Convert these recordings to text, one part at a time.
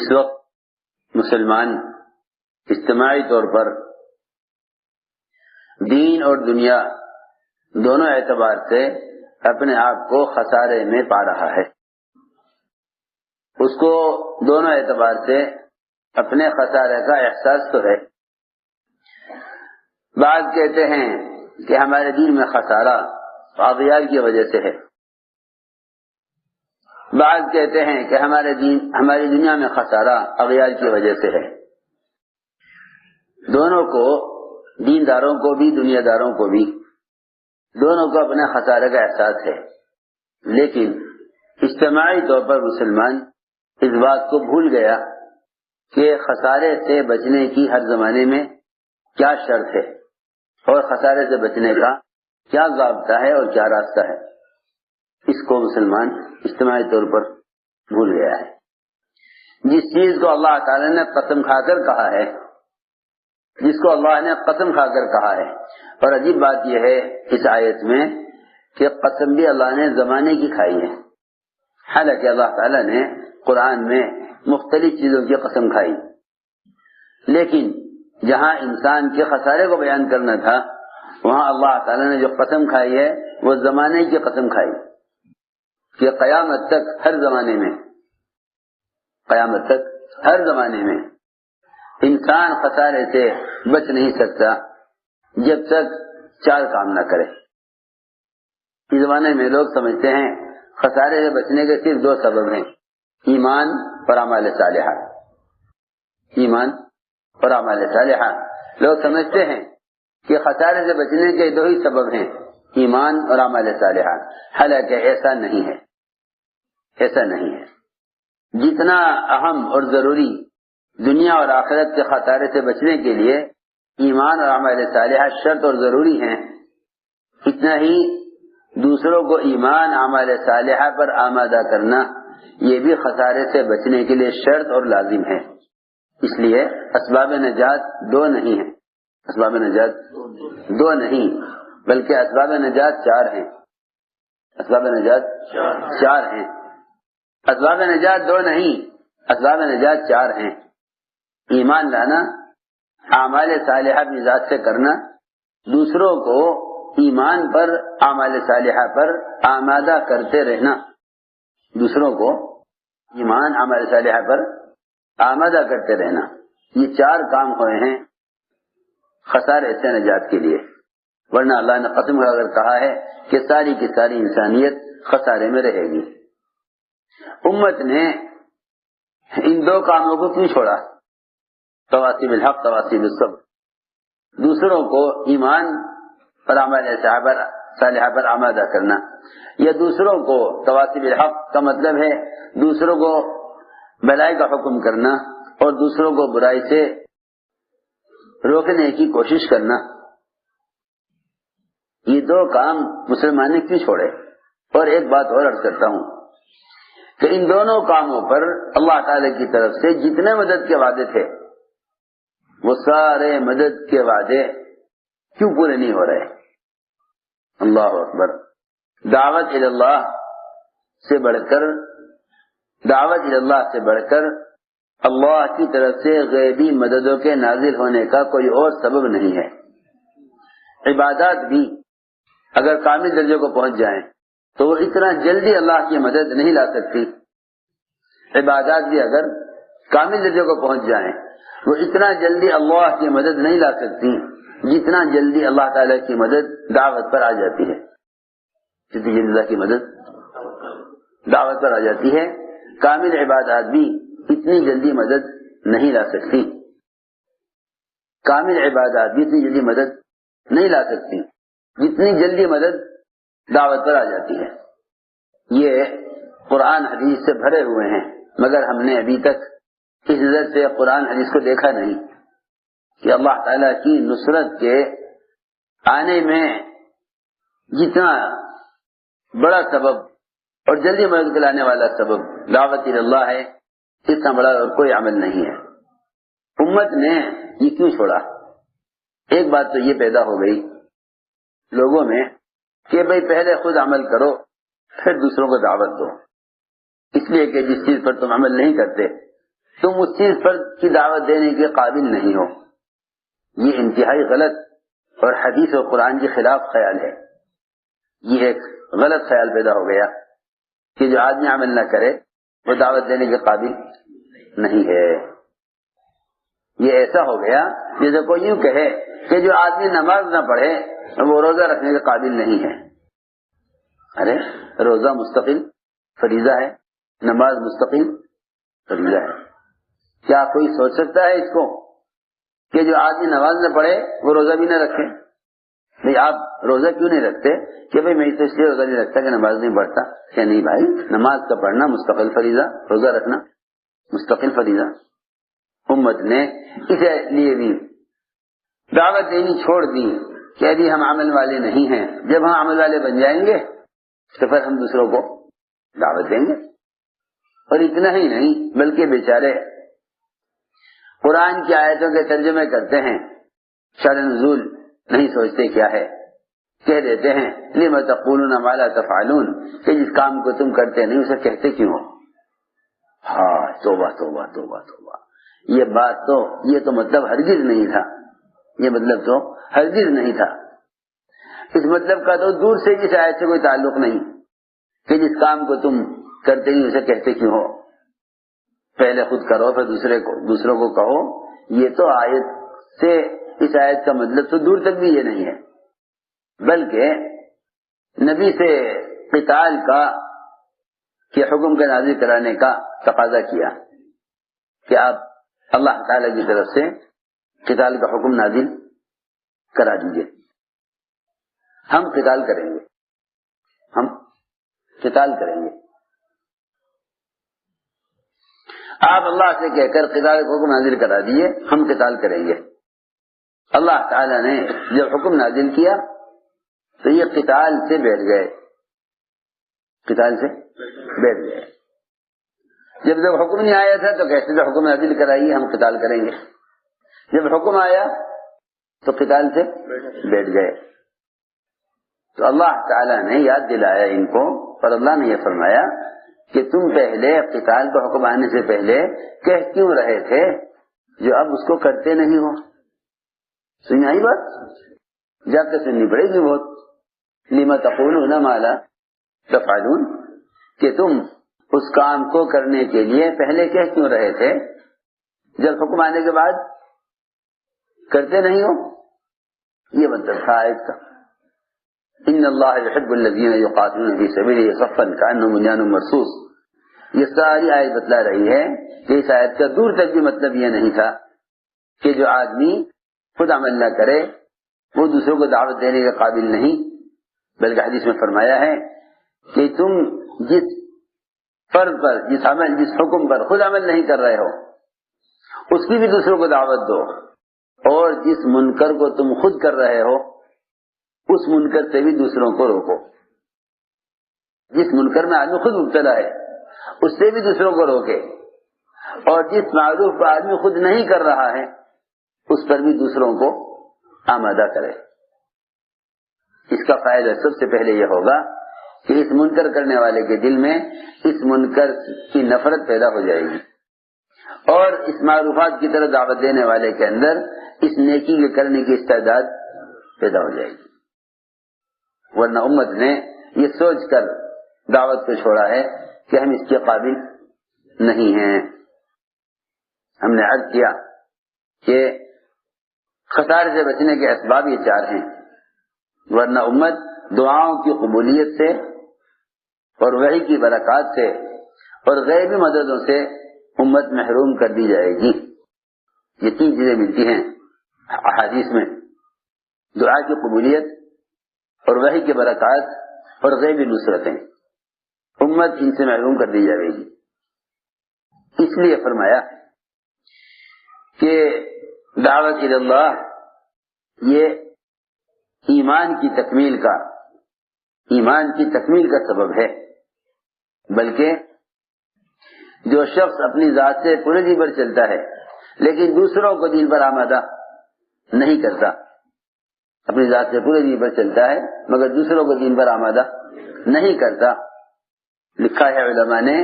اس وقت مسلمان اجتماعی طور پر دین اور دنیا دونوں اعتبار سے اپنے آپ کو خسارے میں پا رہا ہے. اس کو دونوں اعتبار سے اپنے خسارے کا احساس تو ہے. بعض کہتے ہیں کہ ہمارے دین میں خسارہ اغیار کی وجہ سے ہے. بعض کہتے ہیں کہ ہماری دنیا میں خسارہ اغیار کی وجہ سے ہے. دونوں کو، دینداروں کو بھی دنیا داروں کو بھی، دونوں کو اپنے خسارے کا احساس ہے. لیکن اجتماعی طور پر مسلمان اس بات کو بھول گیا کہ خسارے سے بچنے کی ہر زمانے میں کیا شرط ہے اور خسارے سے بچنے کا کیا ضابطہ ہے اور کیا راستہ ہے. اس کو مسلمان اجتماعی طور پر بھول گیا ہے. جس چیز کو اللہ تعالی نے قسم کھا کر کہا ہے، جس کو اللہ نے قسم کھا کر کہا ہے، اور عجیب بات یہ ہے اس آیت میں کہ قسم بھی اللہ نے زمانے کی کھائی ہے. حالانکہ اللہ تعالی نے قرآن میں مختلف چیزوں کی قسم کھائی، لیکن جہاں انسان کے خسارے کو بیان کرنا تھا وہاں اللہ تعالی نے جو قسم کھائی ہے وہ زمانے کی قسم کھائی کہ قیامت تک ہر زمانے میں، قیامت تک ہر زمانے میں انسان خسارے سے بچ نہیں سکتا جب تک چار کام نہ کرے. اس زمانے میں لوگ سمجھتے ہیں خسارے سے بچنے کے صرف دو سبب ہیں، ایمان اور اعمال صالحہ. ایمان اور اعمال صالحہ. لوگ سمجھتے ہیں کہ خسارے سے بچنے کے دو ہی سبب ہیں، ایمان اور اعمال صالحہ. حالانکہ ایسا نہیں ہے، ایسا نہیں ہے. جتنا اہم اور ضروری دنیا اور آخرت کے خسارے سے بچنے کے لیے ایمان اور اعمال صالحہ شرط اور ضروری ہیں، اتنا ہی دوسروں کو ایمان اعمال صالحہ پر آمادہ کرنا یہ بھی خسارے سے بچنے کے لیے شرط اور لازم ہے. اس لیے اسباب نجات دو نہیں ہیں، اسباب نجات دو نہیں بلکہ اسباب نجات چار ہیں. اسباب نجات چار ہیں. اسباب نجات دو نہیں، اسباب نجات چار ہیں. ایمان لانا، اعمال صالحہ بھی ذات سے کرنا، دوسروں کو ایمان پر اعمال صالحہ پر آمادہ کرتے رہنا، دوسروں کو ایمان اعمال صالحہ پر آمادہ کرتے رہنا. یہ چار کام ہوئے ہیں خسارے سے نجات کے لیے. ورنہ اللہ نے قسم کھا کر کہا ہے کہ ساری کی ساری انسانیت خسارے میں رہے گی. امت نے ان دو کاموں کو کیوں چھوڑا؟ تواصی بالحق تواصی بالصبر. دوسروں کو ایمان پر اعمال صالحہ پر آمادہ کرنا، یا دوسروں کو تواصی بالحق کا مطلب ہے دوسروں کو بھلائی کا حکم کرنا اور دوسروں کو برائی سے روکنے کی کوشش کرنا. یہ دو کام مسلمان نے کیوں چھوڑے؟ اور ایک بات اور عرض کرتا ہوں کہ ان دونوں کاموں پر اللہ تعالی کی طرف سے جتنے مدد کے وعدے تھے وہ سارے مدد کے وعدے کیوں پورے نہیں ہو رہے؟ اللہ اکبر. دعوت اللہ سے بڑھ کر اللہ کی طرف سے غیبی مددوں کے نازل ہونے کا کوئی اور سبب نہیں ہے. عبادات بھی اگر کامل درجے کو پہنچ جائیں تو وہ اتنا جلدی اللہ کی مدد نہیں لا سکتی. عبادات بھی اگر کامل درجے کو پہنچ جائیں وہ اتنا جلدی اللہ کی مدد نہیں لا سکتی جتنا جلدی اللہ تعالیٰ کی مدد دعوت پر آ جاتی ہے. جتنی جلدی اللہ کی مدد دعوت پر آ جاتی ہے، کامل عبادات بھی اتنی جلدی مدد نہیں لا سکتی. کامل عبادات بھی اتنی جلدی مدد نہیں لا سکتی جتنی جلدی مدد دعوت پر آ جاتی ہے. یہ قرآن حدیث سے بھرے ہوئے ہیں، مگر ہم نے ابھی تک اس نظر سے قرآن حدیث کو دیکھا نہیں کہ اللہ تعالیٰ کی نصرت کے آنے میں جتنا بڑا سبب اور جلدی مدد دلانے والا سبب دعوت اللہ ہے، اتنا بڑا اور کوئی عمل نہیں ہے. امت نے یہ کیوں چھوڑا؟ ایک بات تو یہ پیدا ہو گئی لوگوں میں کہ بھئی پہلے خود عمل کرو پھر دوسروں کو دعوت دو. اس لیے کہ جس چیز پر تم عمل نہیں کرتے تم اس چیز پر کی دعوت دینے کے قابل نہیں ہو، یہ انتہائی غلط اور حدیث اور قرآن کے خلاف خیال ہے۔ یہ ایک غلط خیال پیدا ہو گیا کہ جو آدمی عمل نہ کرے وہ دعوت دینے کے قابل نہیں ہے۔ یہ ایسا ہو گیا جیسے کوئی یوں کہے کہ جو آدمی نماز نہ پڑھے وہ روزہ رکھنے کے قابل نہیں ہے۔ ارے روزہ مستقل فریضہ ہے، نماز مستقل فریضہ ہے۔ کیا کوئی سوچ سکتا ہے اس کو کہ جو آدمی نماز نہ پڑھے وہ روزہ بھی نہ رکھے؟ نہیں، آپ روزہ کیوں نہیں رکھتے؟ کہ بھئی میں تو اس لیے روزہ نہیں رکھتا کہ نماز نہیں پڑھتا۔ کہ نہیں بھائی، نماز کا پڑھنا مستقل فریضہ، روزہ رکھنا مستقل فریضہ۔ امت نے اس لیے بھی دعوت دینی چھوڑ دی کہ ابھی ہم عمل والے نہیں ہیں، جب ہم عمل والے بن جائیں گے تو پھر ہم دوسروں کو دعوت دیں گے۔ اور اتنا ہی نہیں بلکہ بیچارے قرآن کی آیتوں کے ترجمے کرتے ہیں، شرح نزول نہیں سوچتے کیا ہے، کہہ دیتے ہیں لِمَ تَقُولُونَ مَا لَا تَفْعَلُونَ، کہ جس کام کو تم کرتے نہیں اسے کہتے کیوں ہو؟ ہاں، توبہ توبہ توبہ توبہ، یہ تو مطلب ہرگز نہیں تھا، یہ مطلب تو ہرگز نہیں تھا۔ اس مطلب کا تو دور سے اس آیت سے کوئی تعلق نہیں کہ جس کام کو تم کرتے نہیں اسے کہتے کیوں ہو، پہلے خود کرو پھر دوسروں کو کہو۔ یہ تو آیت سے، اس آیت کا مطلب تو دور تک بھی یہ نہیں ہے، بلکہ نبی سے قتال کا کہ حکم کا نازل کرانے کا تقاضا کیا کہ آپ اللہ تعالی کی طرف سے قتال کا حکم نازل کرا دیجیے، ہم قتال کریں گے، ہم قتال کریں گے۔ آپ اللہ سے کہہ کر قتال کا حکم نازل کرا دیے، ہم قتال کریں گے۔ اللہ تعالی نے جب حکم نازل کیا تو یہ قتال سے بیٹھ گئے، قتال سے بیٹھ گئے۔ جب حکم نہیں آیا تھا تو کہتے تھے حکم نازل کرائیے ہم قتال کریں گے، جب حکم آیا تو قتال سے بیٹھ گئے۔ تو اللہ تعالیٰ نے یاد دلایا ان کو، اور اللہ نے یہ فرمایا کہ تم پہلے قتال کا حکم آنے سے پہلے کہہ کیوں رہے تھے جو اب اس کو کرتے نہیں ہو؟ سنی آئی بات؟ جا کے سننی پڑے گی بہت۔ لِمَ تَقُولُونَ مَا لَا تَفْعَلُونَ، کہ تم اس کام کو کرنے کے لیے پہلے کہہ کیوں رہے تھے جب حکم آنے کے بعد کرتے نہیں ہو؟ یہ مطلب تھا آیت کا۔ ان اللہ یحب الذین یقاتلون فی سبیلہ صفا کأنہم بنیان مرصوص۔ یہ ساری آیت بتلا رہی ہے کہ اس آیت کا دور تک بھی مطلب یہ نہیں تھا کہ جو آدمی خود عمل نہ کرے وہ دوسروں کو دعوت دینے کے قابل نہیں، بلکہ حدیث میں فرمایا ہے کہ تم جس فرض پر، جس عمل، جس حکم پر خود عمل نہیں کر رہے ہو اس کی بھی دوسروں کو دعوت دو، اور جس منکر کو تم خود کر رہے ہو اس منکر سے بھی دوسروں کو روکو۔ جس منکر میں آدمی خود مبتلا ہے اس سے بھی دوسروں کو روکے، اور جس معروف کو آدمی خود نہیں کر رہا ہے اس پر بھی دوسروں کو آمادہ کرے۔ اس کا فائدہ سب سے پہلے یہ ہوگا کہ اس منکر کرنے والے کے دل میں اس منکر کی نفرت پیدا ہو جائے گی، اور اس معروفات کی طرف دعوت دینے والے کے اندر اس نیکی کے کرنے کی استعداد پیدا ہو جائے گی۔ ورنہ امت نے یہ سوچ کر دعوت کو چھوڑا ہے کہ ہم اس کے قابل نہیں ہیں۔ ہم نے عرض کیا کہ خسارے سے بچنے کے اسباب یہ 4 ہیں، ورنہ امت دعاؤں کی قبولیت سے اور وحی کی برکات سے اور غیبی مددوں سے امت محروم کر دی جائے گی۔ یہ 3 چیزیں ملتی ہیں احادیث میں، دعا کی قبولیت اور وحی کی برکات اور غیبی نصرتیں، امت ان سے محروم کر دی جائے گی۔ اس لیے فرمایا کہ دعوت اللہ یہ ایمان کی تکمیل کا سبب ہے، بلکہ جو شخص اپنی ذات سے پورے دین پر چلتا ہے لیکن دوسروں کو دین پر آمادہ نہیں کرتا، اپنی ذات سے پورے دین پر چلتا ہے مگر دوسروں کو دین پر آمادہ نہیں کرتا، لکھا ہے علماء نے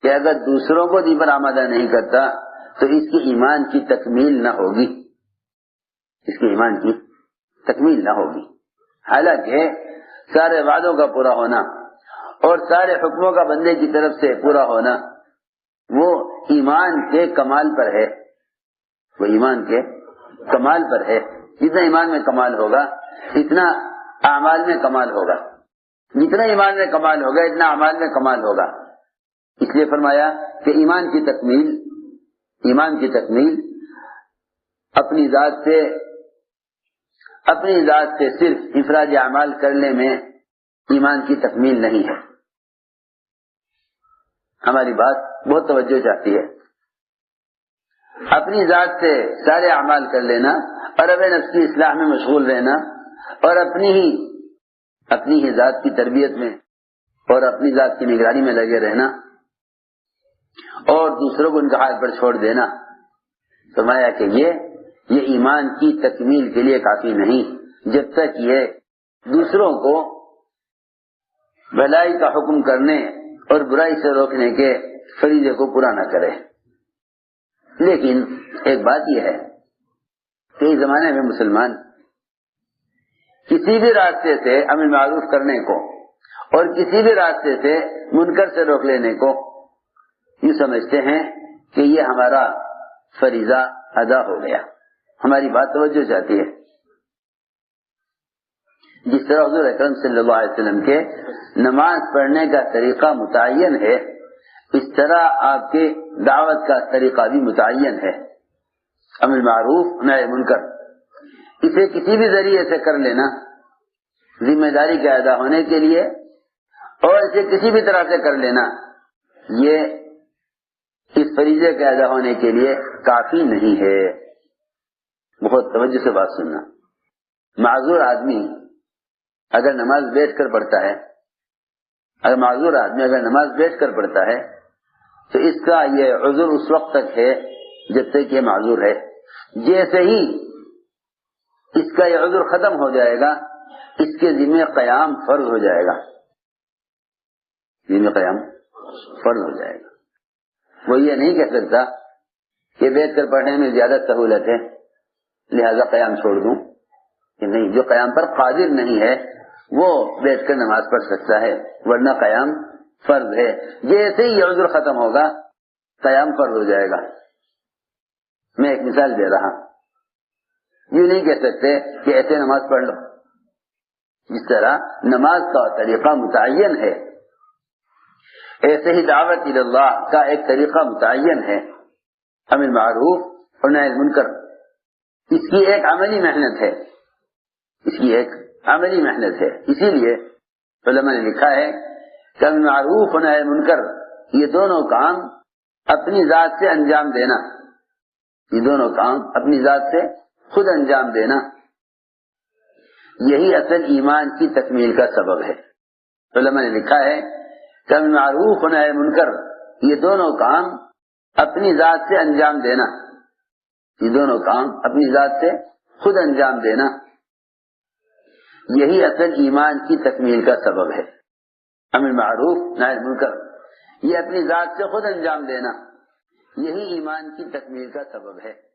کہ اگر دوسروں کو دین پر آمادہ نہیں کرتا تو اس کے ایمان کی تکمیل نہ ہوگی، اس کے ایمان کی تکمیل نہ ہوگی۔ حالانکہ سارے وعدوں کا پورا ہونا اور سارے حکموں کا بندے کی طرف سے پورا ہونا وہ ایمان کے کمال پر ہے، وہ ایمان کے کمال پر ہے۔ جتنا ایمان میں کمال ہوگا اتنا اعمال میں کمال ہوگا، جتنا ایمان میں کمال ہوگا اتنا اعمال میں کمال ہوگا۔ اس لیے فرمایا کہ ایمان کی تکمیل اپنی ذات سے صرف افراد اعمال کرنے میں ایمان کی تکمیل نہیں ہے۔ ہماری بات بہت توجہ چاہتی ہے۔ اپنی ذات سے سارے اعمال کر لینا اور اپنے نفس کی اصلاح میں مشغول رہنا اور اپنی ہی ذات کی تربیت میں اور اپنی ذات کی نگرانی میں لگے رہنا اور دوسروں کو ان کا حال پر چھوڑ دینا، فرمایا کہ یہ ایمان کی تکمیل کے لیے کافی نہیں جب تک یہ دوسروں کو بھلائی کا حکم کرنے اور برائی سے روکنے کے فریضے کو پورا نہ کرے۔ لیکن ایک بات یہ ہے کہ اس زمانے میں مسلمان کسی بھی راستے سے امر معروف کرنے کو اور کسی بھی راستے سے منکر سے روک لینے کو یہ سمجھتے ہیں کہ یہ ہمارا فریضہ ادا ہو گیا۔ ہماری بات توجہ چاہتی ہے۔ جس طرح حضور اکرم صلی اللہ علیہ وسلم کے نماز پڑھنے کا طریقہ متعین ہے، اس طرح آپ کے دعوت کا طریقہ بھی متعین ہے۔ امر معروف نہی منکر، اسے کسی بھی ذریعے سے کر لینا ذمہ داری کے ادا ہونے کے لیے اور اسے کسی بھی طرح سے کر لینا یہ اس فریضے کے ادا ہونے کے لیے کافی نہیں ہے۔ بہت توجہ سے بات سننا۔ معذور آدمی اگر نماز بیٹھ کر پڑھتا ہے، تو اس کا یہ عذر اس وقت تک ہے جب تک یہ معذور ہے۔ جیسے ہی اس کا یہ عذر ختم ہو جائے گا اس کے ذمہ قیام فرض ہو جائے گا، وہ یہ نہیں کہہ سکتا کہ بیٹھ کر پڑھنے میں زیادہ سہولت ہے لہذا قیام چھوڑ دوں، کہ نہیں، جو قیام پر قادر نہیں ہے وہ بیٹھ کر نماز پڑھ سکتا ہے، ورنہ قیام فرض ہے۔ جیسے ہی یہ عذر ختم ہوگا قیام فرض ہو جائے گا۔ میں ایک مثال دے رہا، یہ نہیں کہہ سکتے کہ ایسے نماز پڑھ لو۔ جس طرح نماز کا طریقہ متعین ہے، ایسے ہی دعوت اللہ کا ایک طریقہ متعین ہے۔ امر معروف اور نہی منکر، اس کی ایک عملی محنت ہے، اسی لیے علماء نے لکھا ہے کہ امر معروف اور نہی منکر یہ دونوں کام اپنی ذات سے انجام دینا، خود انجام دینا، یہی اصل ایمان کی تکمیل کا سبب ہے۔ علماء نے لکھا ہے کہ امر معروف و نہی منکر یہ دونوں کام اپنی ذات سے انجام دینا، خود انجام دینا، یہی اصل ایمان کی تکمیل کا سبب ہے۔ امر معروف نہی منکر یہ اپنی ذات سے خود انجام دینا، یہی ایمان کی تکمیل کا سبب ہے۔